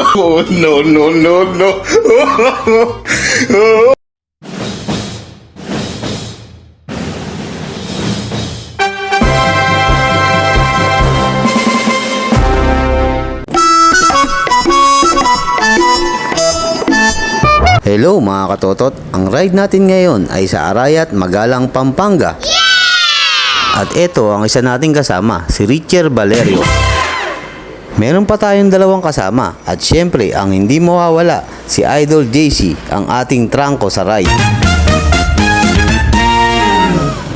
Oh, no, no, no, no. Hello mga katotot, ang ride natin ngayon ay sa Arayat, Magalang, Pampanga. At ito ang isa nating kasama, si Richard Valerio. Meron pa tayong dalawang kasama at syempre ang hindi mawawala, si Idol JC, ang ating trangko sa ride.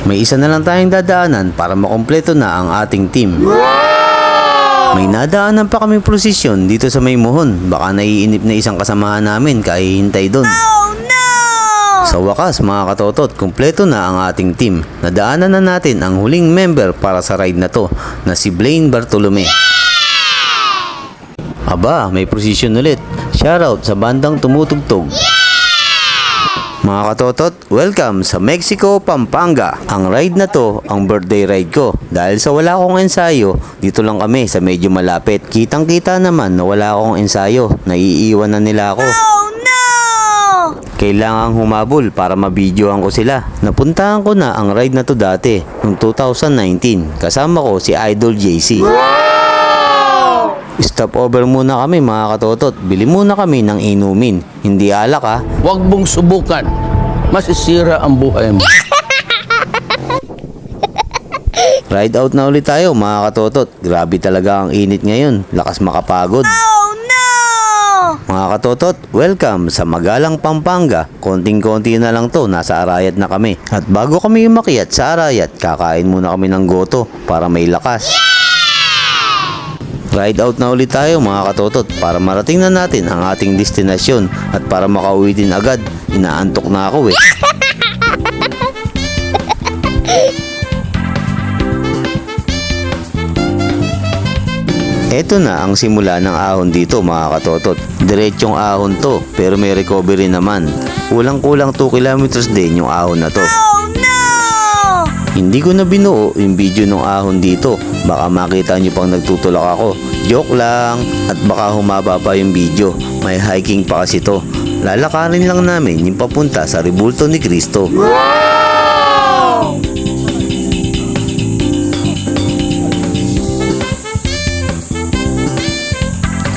May isa na lang tayong dadaanan para makompleto na ang ating team. May nadaanan pa kaming prosesyon dito sa may Mohon. Baka naiinip na isang kasamahan namin kaya hihintay doon. Oh no! Sa wakas mga katotot, kumpleto na ang ating team. Nadaanan na natin ang huling member para sa ride na to, na si Blaine Bartolome. Aba, may prosesyon ulit. Shoutout sa bandang tumutugtog. Mga katotot, welcome sa Mexico, Pampanga. Ang ride na to, ang birthday ride ko. Dahil sa wala akong ensayo, dito lang kami sa medyo malapit. Kitang kita naman na wala akong ensayo. Naiiwan na nila ako. Oh no! Kailangang humabol para mabidyohan ko sila. Napuntahan ko na ang ride na to dati, noong 2019. Kasama ko si Idol JC. Stop over muna kami mga katotot. Bili muna kami ng inumin. Hindi alak ha. Huwag mong subukan. Masisira ang buhay mo. Ride out na ulit tayo mga katotot. Grabe talaga ang init ngayon. Lakas makapagod. Oh no! Mga katotot, welcome sa Magalang, Pampanga. Konting-konti na lang to, nasa Arayat na kami. At bago kami umakyat sa Arayat, kakain muna kami ng goto para may lakas. Ride out na ulit tayo mga katotot para marating na natin ang ating destinasyon at para makauwi din agad. Inaantok na ako eh. Eto na ang simula ng ahon dito mga katotot. Diretsyong ahon to pero may recovery naman. Kulang-kulang 2 kilometers din yung ahon na to. Oh no! Hindi ko na binuo yung video ng ahon dito. Baka makita nyo pang nagtutulak ako. Joke lang. At baka humaba pa yung video. May hiking pa kasi to. Lalakarin lang namin yung papunta sa Rebulto ni Cristo. Wow!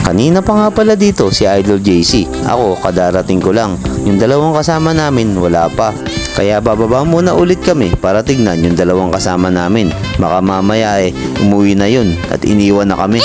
Kanina pa nga pala dito si Idol JC. Ako, kadarating ko lang. Yung dalawang kasama namin, wala pa. Kaya bababa muna ulit kami para tignan yung dalawang kasama namin. Baka mamaya umuwi na yun at iniwan na kami.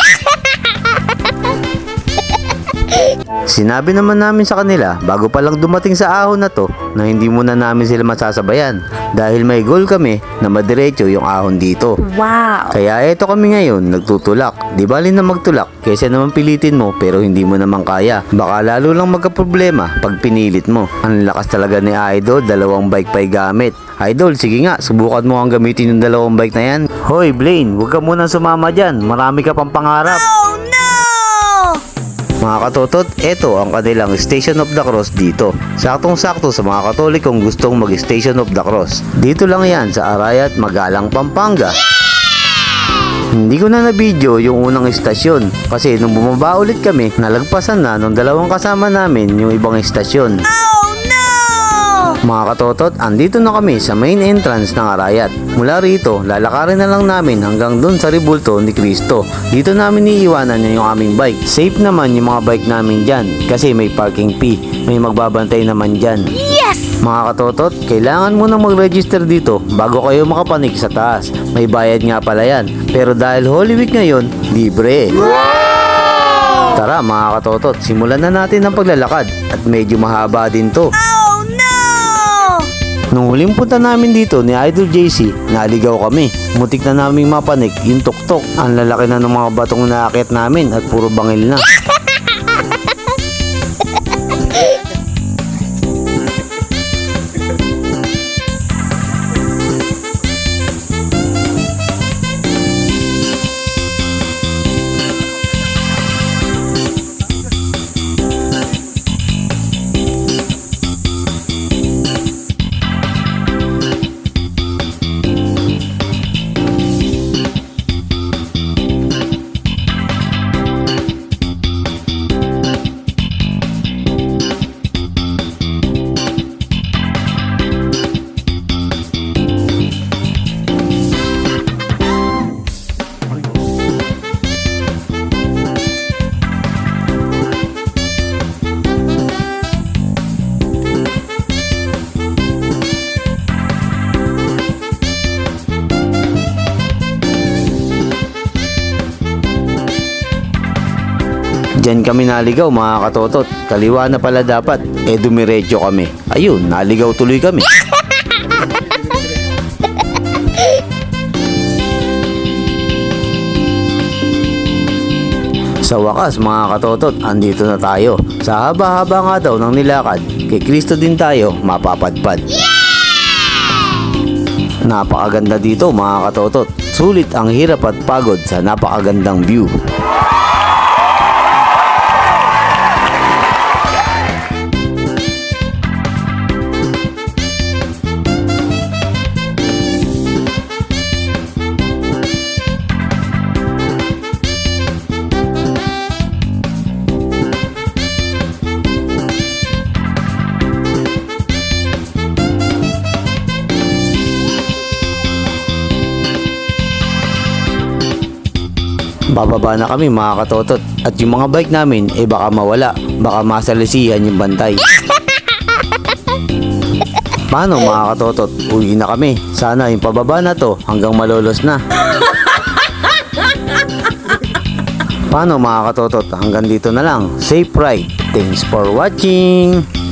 Sinabi naman namin sa kanila bago pa lang dumating sa ahon na to na hindi muna namin sila masasabayan dahil may goal kami na madiretso yung ahon dito. Wow! Kaya eto kami ngayon nagtutulak. Di bali na magtulak kaysa naman pilitin mo pero hindi mo naman kaya. Baka lalo lang magka-problema pag pinilit mo. Ang lakas talaga ni Idol, dalawang bike pa'y gamit. Idol, sige nga, subukan mo ang gamitin yung dalawang bike na yan. Hoy Blaine, huwag ka munang sumama dyan. Marami ka pang pangarap. Oh no! Mga katotot, eto ang kanilang Station of the Cross dito. Saktong-sakto sa mga Katolikong gustong mag-Station of the Cross. Dito lang yan sa Arayat, Magalang, Pampanga. Hindi ko na na-video yung unang istasyon kasi nung bumaba ulit kami, nalagpasan na nung dalawang kasama namin yung ibang istasyon. Oh no! Mga katotot, andito na kami sa main entrance ng Arayat. Mula rito, lalakarin na lang namin hanggang dun sa Rebulto ni Cristo. Dito namin iiwanan yung aming bike. Safe naman yung mga bike namin dyan kasi may parking fee. May magbabantay naman dyan. Yes! Mga katotot, kailangan mo nang mag-register dito bago kayo makapanik sa taas. May bayad nga pala yan. Pero dahil Holy Week ngayon, libre. Wow! Tara mga katotot, simulan na natin ang paglalakad at medyo mahaba din to. Oh no! Nung huling punta namin dito ni Idol JC, naligaw kami. Mutik na naming mapanik yung tuktok. Ang lalaki na ng mga batong naakit namin at puro bangil na. Diyan kami naligaw mga katotot. Kaliwa na pala dapat. Dumiretso kami. Ayun, naligaw tuloy kami. Sa wakas mga katotot, andito na tayo. Sa haba-haba nga daw ng nilakad, kay Kristo din tayo mapapadpad. Napakaganda dito mga katotot. Sulit ang hirap at pagod sa napakagandang view. Bababa na kami mga katotot. At yung mga bike namin baka mawala. Baka masalisihan yung bantay. Paano mga katotot? Uwi na kami. Sana yung pababa na to hanggang malolos na. Paano mga katotot? Hanggang dito na lang. Safe ride. Thanks for watching.